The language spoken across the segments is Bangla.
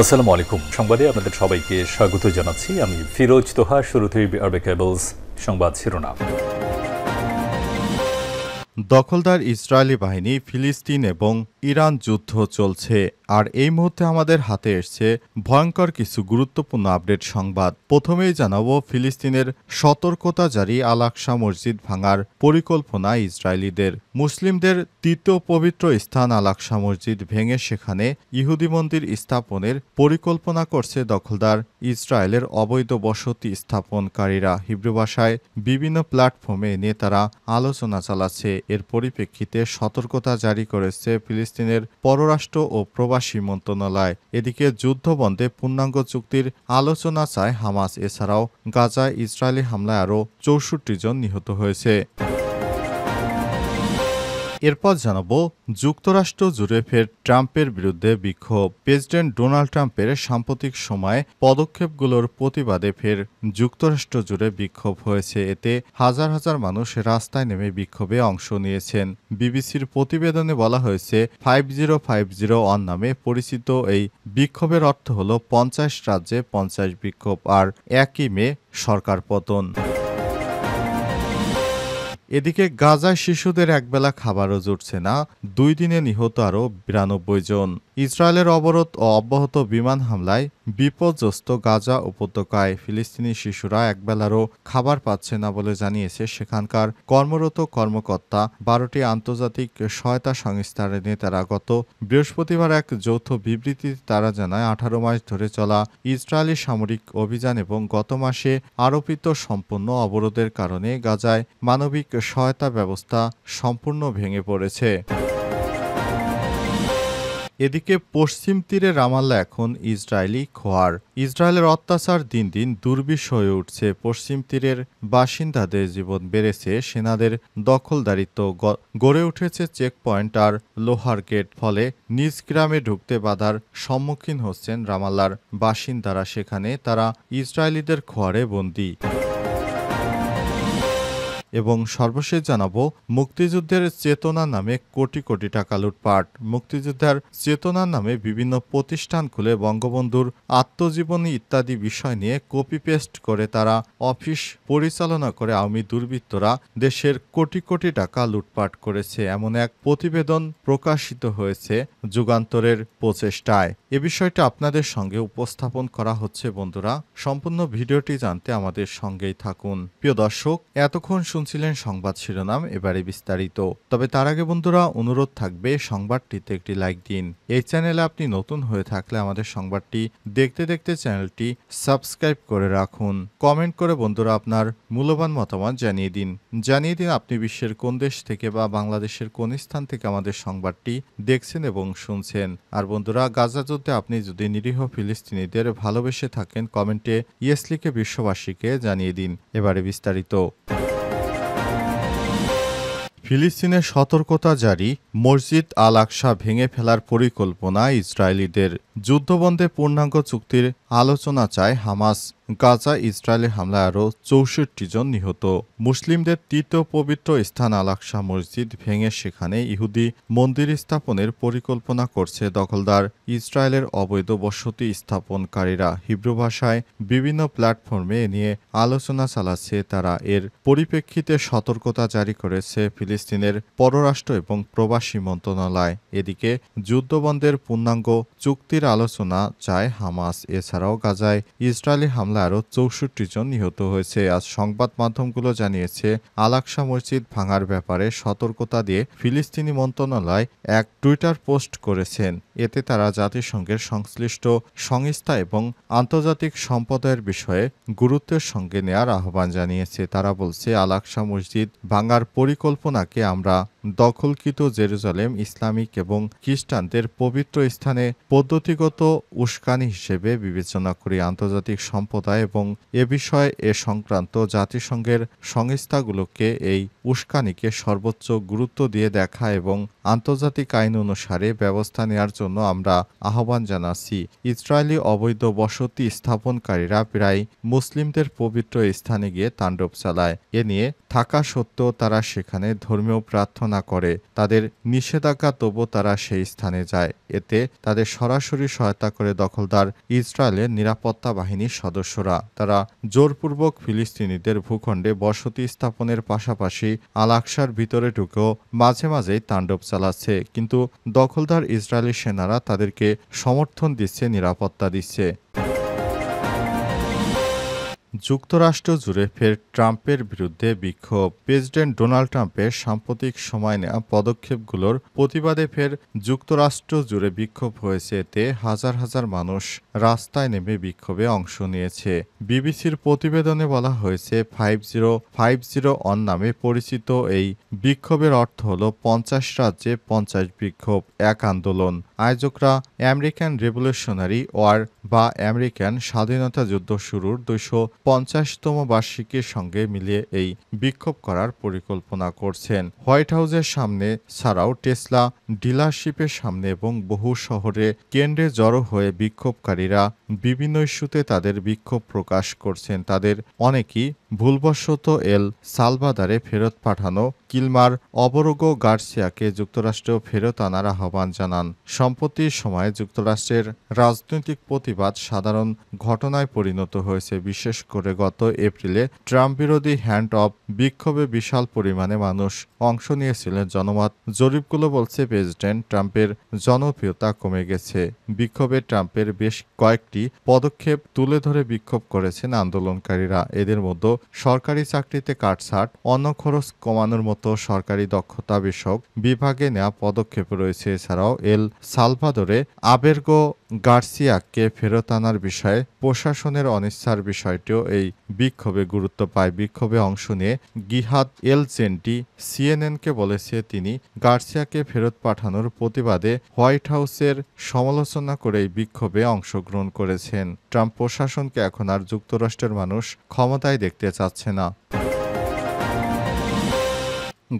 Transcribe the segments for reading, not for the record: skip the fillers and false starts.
আসসালামু আলাইকুম। সংবাদে আপনাদের সবাইকে স্বাগত জানাচ্ছি। আমি ফিরোজ তোহা। শুরুতেই আরবে কেবলস সংবাদ শিরোনাম। দখলদার ইসরায়েলি বাহিনী, ফিলিস্তিন এবং ইরান যুদ্ধ চলছে, আর এই মুহূর্তে আমাদের হাতে এসছে ভয়ঙ্কর কিছু গুরুত্বপূর্ণ আপডেট সংবাদ। প্রথমেই জানাবো, ফিলিস্তিনের সতর্কতা জারি, আল আকসা মসজিদ ভাঙার পরিকল্পনা ইসরায়েলিদের। মুসলিমদের তৃতীয় পবিত্র স্থান আল আকসা মসজিদ ভেঙে সেখানে ইহুদি মন্দির স্থাপনের পরিকল্পনা করছে দখলদার ইসরায়েলের অবৈধ বসতি স্থাপনকারীরা। হিব্রু ভাষায় বিভিন্ন প্ল্যাটফর্মে নেতারা আলোচনা চালাচ্ছে। এর পরিপ্রেক্ষিতে সতর্কতা জারি করেছে ফিলিস্তিনের পররাষ্ট্র ও প্রবাসী মন্ত্রণালয়। এদিকে যুদ্ধবন্ধে পূর্ণাঙ্গ চুক্তির আলোচনা চায় হামাস। এছাড়াও গাজায় ইসরায়েলি হামলায় আরও ৬৪ জন নিহত হয়েছে। এরপর জানাবো, যুক্তরাষ্ট্র জুড়ে ফের ট্রাম্পের বিরুদ্ধে বিক্ষোভ। প্রেসিডেন্ট ডোনাল্ড ট্রাম্পের সাম্প্রতিক সময়ে পদক্ষেপগুলোর প্রতিবাদে ফের যুক্তরাষ্ট্র জুড়ে বিক্ষোভ হয়েছে। এতে হাজার হাজার মানুষ রাস্তায় নেমে বিক্ষোভে অংশ নিয়েছেন। বিবিসির প্রতিবেদনে বলা হয়েছে, 5050 নামে পরিচিত এই বিক্ষোভের অর্থ হল 50 রাজ্যে 50 বিক্ষোভ, আর একই মে সরকার পতন। এদিকে গাজায় শিশুদের একবেলা খাবারও জুটছে না, 2 দিনে নিহত আরও 92 জন। ইসরায়েলের অবরোধ ও অব্যাহত বিমান হামলায় বিপর্যস্ত গাজা উপত্যকায় ফিলিস্তিনি শিশুরা একবেলারও খাবার পাচ্ছে না বলে জানিয়েছে সেখানকার কর্মরত কর্মকর্তা। 12টি আন্তর্জাতিক সহায়তা সংস্থার নেতারা গত বৃহস্পতিবার এক যৌথ বিবৃতিতে তারা জানায়, 18 মাস ধরে চলা ইসরায়েলি সামরিক অভিযান এবং গত মাসে আরোপিত সম্পূর্ণ অবরোধের কারণে গাজায় মানবিক সহায়তা ব্যবস্থা সম্পূর্ণ ভেঙে পড়েছে। এদিকে পশ্চিম তীরে রামাল্লা এখন ইসরায়েলি খোয়ার। ইসরায়েলের অত্যাচার দিন দিন দুর্বিষহ হয়ে উঠছে। পশ্চিম তীরের বাসিন্দাদের জীবন বেড়েছে, সেনাদের দখলদারিত্ব, গড়ে উঠেছে চেকপয়েন্ট আর লোহার গেট। ফলে নিজ গ্রামে ঢুকতে বাধার সম্মুখীন হচ্ছেন রামাল্লার বাসিন্দারা। সেখানে তারা ইসরায়েলিদের খোয়ারে বন্দী। এবং সর্বশেষ জানাবো, মুক্তিযুদ্ধের চেতনা নামে কোটি কোটি টাকা লুটপাট। মুক্তিযোদ্ধার চেতনার নামে বিভিন্ন প্রতিষ্ঠান খুলে বঙ্গবন্ধুর আত্মজীবনী ইত্যাদি বিষয় নিয়ে কপি পেস্ট করে তারা অফিস পরিচালনা করে আওয়ামী দুর্বৃত্তরা দেশের কোটি কোটি টাকা লুটপাট করেছে, এমন এক প্রতিবেদন প্রকাশিত হয়েছে যুগান্তরের প্রচেষ্টায়। এ বিষয়টা আপনাদের সঙ্গে উপস্থাপন করা হচ্ছে। বন্ধুরা, সম্পূর্ণ ভিডিওটি জানতে আমাদের সঙ্গেই থাকুন। প্রিয় দর্শক, এতক্ষণ শুনছিলেন সংবাদ শিরোনাম, এবারে বিস্তারিত। তবে তার আগে বন্ধুরা, অনুরোধ থাকবে সংবাদটিতে একটি লাইক দিন। এই চ্যানেলে আপনি নতুন হয়ে থাকলে আমাদের সংবাদটি দেখতে দেখতে চ্যানেলটি সাবস্ক্রাইব করে রাখুন। কমেন্ট করে বন্ধুরা আপনার মূল্যবান মতামত জানিয়ে দিন আপনি বিশ্বের কোন দেশ থেকে বা বাংলাদেশের কোন স্থান থেকে আমাদের সংবাদটি দেখছেন এবং শুনছেন। আর বন্ধুরা, গাজা যুদ্ধে আপনি যদি নিরীহ ফিলিস্তিনিদের ভালোবেসে থাকেন, কমেন্টে ইয়েস লিখে বিশ্ববাসীকে জানিয়ে দিন। এবারে বিস্তারিত। ফিলিস্তিনের সতর্কতা জারি, মসজিদ আল আকসা ভেঙে ফেলার পরিকল্পনা ইসরায়েলিদের। যুদ্ধবন্ধে পূর্ণাঙ্গ চুক্তির আলোচনা চায় হামাস। গাজা ইসরায়েলি হামলায় আরও 64 জন নিহত। মুসলিমদের তৃতীয় পবিত্র স্থান আল আকসা মসজিদ ভেঙে সেখানে ইহুদি মন্দির স্থাপনের পরিকল্পনা করছে দখলদার ইসরায়েলের অবৈধ বসতি স্থাপনকারীরা। হিব্রু ভাষায় বিভিন্ন প্ল্যাটফর্মে এ নিয়ে আলোচনা চালাচ্ছে তারা। এর পরিপ্রেক্ষিতে সতর্কতা জারি করেছে ফিলিস্তিনের পররাষ্ট্র এবং প্রবাসী মন্ত্রণালয়। এদিকে যুদ্ধবন্ধের পূর্ণাঙ্গ চুক্তির আলোচনা চায় হামাস। এছাড়াও গাজায় ইসরায়েলি হামলা আরও 64 জন নিহত হয়েছে। আজ সংবাদ মাধ্যমগুলো জানিয়েছে, আল আকসা মসজিদ ভাঙার ব্যাপারে সতর্কতা দিয়ে ফিলিস্তিনি মন্ত্রণালয় এক টুইটার পোস্ট করেছেন। এতে তারা জাতিসংঘের সংশ্লিষ্ট সংস্থা এবং আন্তর্জাতিক সম্প্রদায়ের বিষয়ে গুরুত্বের সঙ্গে নেয়ার আহ্বান জানিয়েছে। তারা বলছে, আল আকসা মসজিদ ভাঙার পরিকল্পনাকে আমরা দখলকৃত জেরুজালেম, ইসলামিক এবং খ্রিস্টানদের পবিত্র স্থানে পদ্ধতিগত উস্কানি হিসেবে বিবেচনা করি। আন্তর্জাতিক সম্প্রদায় এবং এ বিষয়ে সংক্রান্ত জাতিসংঘের সংস্থাগুলোকে এই উস্কানিকে সর্বোচ্চ গুরুত্ব দিয়ে দেখা এবং আন্তর্জাতিক আইন অনুসারে ব্যবস্থা নেওয়ার জন্য আমরা আহ্বান জানাচ্ছি। ইসরায়েলি অবৈধ বসতি স্থাপনকারীরা প্রায় মুসলিমদের পবিত্র স্থানে গিয়ে তাণ্ডব চালায়। এ নিয়ে থাকা সত্ত্বেও তারা সেখানে ধর্মীয় প্রার্থনা করে। তাদের নিষেধাজ্ঞা তবু তারা সেই স্থানে যায়। এতে তাদের সরাসরি সহায়তা করে দখলদার ইসরায়েলের নিরাপত্তা বাহিনীর সদস্যরা। তারা জোরপূর্বক ফিলিস্তিনিদের ভূখণ্ডে বসতি স্থাপনের পাশাপাশি আল আকসার ভিতরে ঢুকেও মাঝে মাঝেই তাণ্ডব চালাচ্ছে। কিন্তু দখলদার ইসরায়েলি সেনারা তাদেরকে সমর্থন দিচ্ছে, নিরাপত্তা দিচ্ছে। যুক্তরাষ্ট্র জুড়ে ফের ট্রাম্পের বিরুদ্ধে বিক্ষোভ। প্রেসিডেন্ট ডোনাল্ড ট্রাম্পের সাম্প্রতিক সময় নেওয়া পদক্ষেপগুলোর প্রতিবাদে ফের যুক্তরাষ্ট্র জুড়ে বিক্ষোভ হয়েছে। এতে হাজার হাজার মানুষ রাস্তায় নেমে বিক্ষোভে অংশ নিয়েছে। বিবিসির প্রতিবেদনে বলা হয়েছে 5050 অন নামে পরিচিত এই বিক্ষোভের অর্থ হল 50 রাজ্যে 50 বিক্ষোভ, এক আন্দোলন। আয়োজকরা আমেরিকান রেভলিউশনারি ওয়ার বা আমেরিকান স্বাধীনতা যুদ্ধ শুরুর 250তম বার্ষিকীর সঙ্গে মিলিয়ে এই বিক্ষোভ করার পরিকল্পনা করছেন। হোয়াইট হাউসের সামনে ছাড়াও টেসলা ডিলারশিপের সামনে এবং বহু শহরে কেন্দ্রে জড়ো হয়ে বিক্ষোভকারীরা বিভিন্ন ইস্যুতে তাদের বিক্ষোভ প্রকাশ করছেন। তাদের অনেকেই ভুলবশত এল সালভাদরে ফেরত পাঠানো কিলমার অবরোগো গার্সিয়াকে যুক্তরাষ্ট্রে ফেরত আনার আহ্বান জানান। সম্প্রতি সময়ে যুক্তরাষ্ট্রের রাজনৈতিক প্রতিবাদ সাধারণ ঘটনায় পরিণত হয়েছে। বিশেষ করে গত এপ্রিলে ট্রাম্প বিরোধী হ্যান্ড অফ বিক্ষোভে বিশাল পরিমাণে মানুষ অংশ নিয়েছিলেন। জনমত জরিপগুলো বলছে প্রেসিডেন্ট ট্রাম্পের জনপ্রিয়তা কমে গেছে। বিক্ষোভে ট্রাম্পের বেশ কয়েকটি পদক্ষেপ তুলে ধরে বিক্ষোভ করেছেন আন্দোলনকারীরা। এদের মধ্যে সরকারি চাকরিতে কাটছাঁট, অন্য খরচ কমানোর মতো সরকারি দক্ষতা বিষয়ক বিভাগে নেওয়া পদক্ষেপ রয়েছে। এছাড়াও এল সালভাদরে আবেরগো গার্সিয়াকে ফেরত আনার বিষয়ে প্রশাসনের অনিচ্ছার বিষয়টিও এই বিক্ষোভে গুরুত্ব পায়। বিক্ষোভে অংশ নিয়ে গিহাদ এল জেন্টি সিএনএনকে বলেছে তিনি গার্সিয়াকে ফেরত পাঠানোর প্রতিবাদে হোয়াইট হাউসের সমালোচনা করে এই বিক্ষোভে অংশগ্রহণ করেছেন। ট্রাম্প প্রশাসনকে এখন আর যুক্তরাষ্ট্রের মানুষ ক্ষমতায় দেখতে চাচ্ছে না।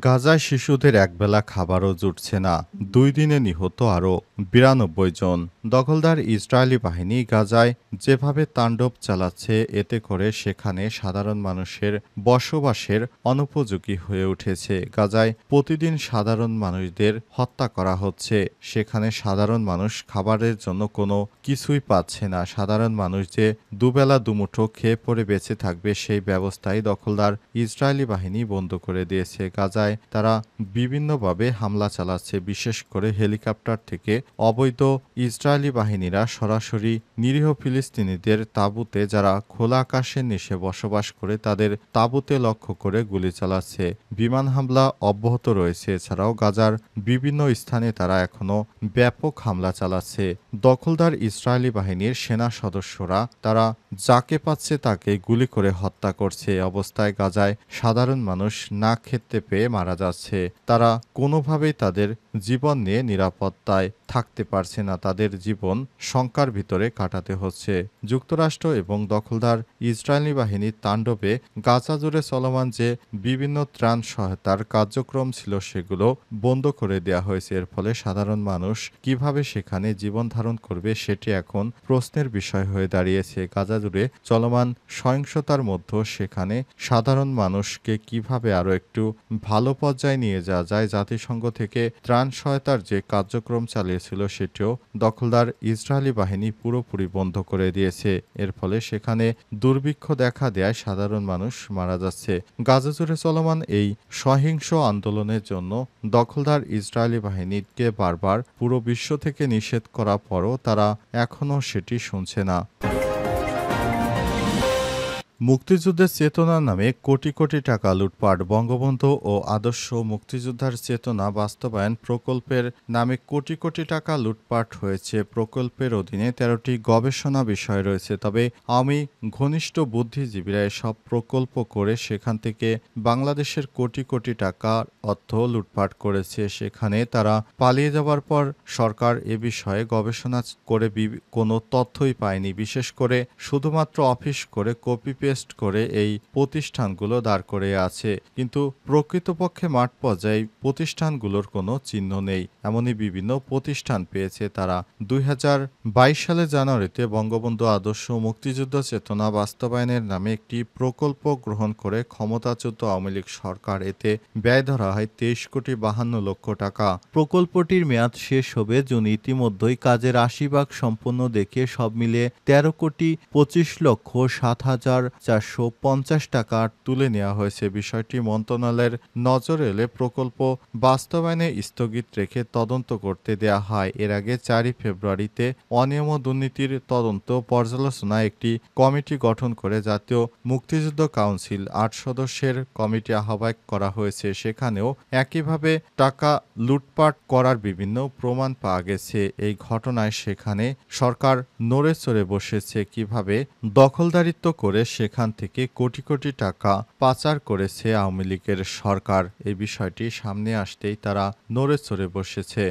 গাজায় শিশুদের একবেলা খাবারও জুটছে না। 2 দিনে নিহত আরও 92 জন। দখলদার ইসরায়েলি বাহিনী গাজায় যেভাবে তাণ্ডব চালাচ্ছে, এতে করে সেখানে সাধারণ মানুষের বসবাসের অনুপযোগী হয়ে উঠেছে। গাজায় প্রতিদিন সাধারণ মানুষদের হত্যা করা হচ্ছে। সেখানে সাধারণ মানুষ খাবারের জন্য কোনো কিছুই পাচ্ছে না। সাধারণ মানুষ যে দুবেলা দুমুঠো খেয়ে পরে বেঁচে থাকবে, সেই ব্যবস্থাই দখলদার ইসরায়েলি বাহিনী বন্ধ করে দিয়েছে। গাজায় তারা বিভিন্নভাবে হামলা চালাচ্ছে। বিশেষ করে হেলিকপ্টার থেকে অবৈধ ইসরায়েলি বাহিনীরা সরাসরি নিরীহ ফিলিস্তিনিদের তাঁবুতে, যারা খোলা আকাশের নিচে বসবাস করে, তাদের তাঁবুতে লক্ষ্য করে গুলি চালাচ্ছে। বিমান হামলা অব্যাহত রয়েছে। এছাড়াও গাজার বিভিন্ন স্থানে তারা এখনও ব্যাপক হামলা চালাচ্ছে। দখলদার ইসরায়েলি বাহিনীর সেনা সদস্যরা তারা যাকে পাচ্ছে তাকে গুলি করে হত্যা করছে। অবস্থায় গাজায় সাধারণ মানুষ না খেতে পেয়ে মারা যাচ্ছে। তারা কোনোভাবেই তাদের জীবন নিয়ে নিরাপত্তায় থাকতে পারছে না। তাদের জীবন শঙ্কার ভিতরে কাটাতে হচ্ছে। যুক্তরাষ্ট্র এবং দখলদার ইসরায়েলি বাহিনীর তাণ্ডবে গাজা জুড়ে চলমান যে বিভিন্ন ত্রাণ সহায়তার কার্যক্রম ছিল, সেগুলো বন্ধ করে দেওয়া হয়েছে। এর ফলে সাধারণ মানুষ কিভাবে সেখানে জীবন ধারণ করবে, সেটি এখন প্রশ্নের বিষয় হয়ে দাঁড়িয়েছে। গাজা জুড়ে চলমান সহিংসতার মধ্যে সেখানে সাধারণ মানুষকে কিভাবে আরও একটু ভালো পর্যায়ে নিয়ে যাওয়া যায়। জাতিসংঘ থেকে ত্রাণ সহায়তার যে কার্যক্রম চালিয়েছিল, সেটিও দখলদার ইসরায়েলি বাহিনী পুরোপুরি বন্ধ করে দিয়েছে। এর ফলে সেখানে দুর্ভিক্ষ দেখা দেয়, সাধারণ মানুষ মারা যাচ্ছে। গাজা জুড়ে চলমান এই সহিংস আন্দোলনের জন্য দখলদার ইসরায়েলি বাহিনীকে বারবার পুরো বিশ্ব থেকে নিষেধ করার পরও তারা এখনও সেটি শুনছে না। মুক্তিযুদ্ধের চেতনা নামে কোটি কোটি টাকা লুটপাট। বঙ্গবন্ধু ও আদর্শ মুক্তিযোদ্ধার চেতনা বাস্তবায়ন প্রকল্পের নামে কোটি কোটি টাকা লুটপাট হয়েছে। প্রকল্পের অধীনে 13টি গবেষণা বিষয় রয়েছে। তবে আমি ঘনিষ্ঠ বুদ্ধিজীবীরা এসব প্রকল্প করে সেখান থেকে বাংলাদেশের কোটি কোটি টাকা অর্থ লুটপাট করেছে। সেখানে তারা পালিয়ে যাওয়ার পর সরকার এ বিষয়ে গবেষণা করে কোনো তথ্যই পায়নি। বিশেষ করে শুধুমাত্র অফিস করে কপি পেস্ট করে এই প্রতিষ্ঠানগুলো দাঁড় করে আছে, কিন্তু প্রকৃতপক্ষে মাঠ পর্যায়ে প্রতিষ্ঠানগুলোর কোনো চিহ্ন নেই। এমনই বিভিন্ন প্রতিষ্ঠান পেয়েছে তারা। 2022 সালের জানুয়ারিতে বঙ্গবন্ধু আদর্শ মুক্তিযুদ্ধ চেতনা বাস্তবায়নের নামে একটি প্রকল্প গ্রহণ করে ক্ষমতাচ্যুত আওয়ামী লীগ সরকার। এতে ব্যয় ধরা হয় 23,52,00,000 টাকা। প্রকল্পটির মেয়াদ শেষ হবে জুন। ইতিমধ্যেই কাজের 80% সম্পন্ন দেখে সব মিলিয়ে 13,25,07,450 টাকা তুলে নেওয়া হয়েছে। বিষয়টি মন্ত্রণালয়ের নজরে এলে প্রকল্প বাস্তবায়নে স্থগিত রেখে তদন্ত করতে দেয়া হয়। এর আগে 4 ফেব্রুয়ারিতে অনিয়ম ও দুর্নীতির তদন্ত পর্যালোচনায় একটি কমিটি গঠন করে জাতীয় মুক্তিযুদ্ধ কাউন্সিল 8 সদস্যের কমিটি আহ্বায়ক করা হয়েছে। সেখানেও একইভাবে টাকা লুটপাট করার বিভিন্ন প্রমাণ পাওয়া গেছে। এই ঘটনায় সেখানে সরকার নড়ে চড়ে বসেছে। কিভাবে দখলদারিত্ব করে সেখান থেকে কোটি কোটি টাকা পাচার করেছে আওয়ামী লীগের সরকার, এই বিষয়টি সামনে আসতেই তারা নড়ে চড়ে বসেছে।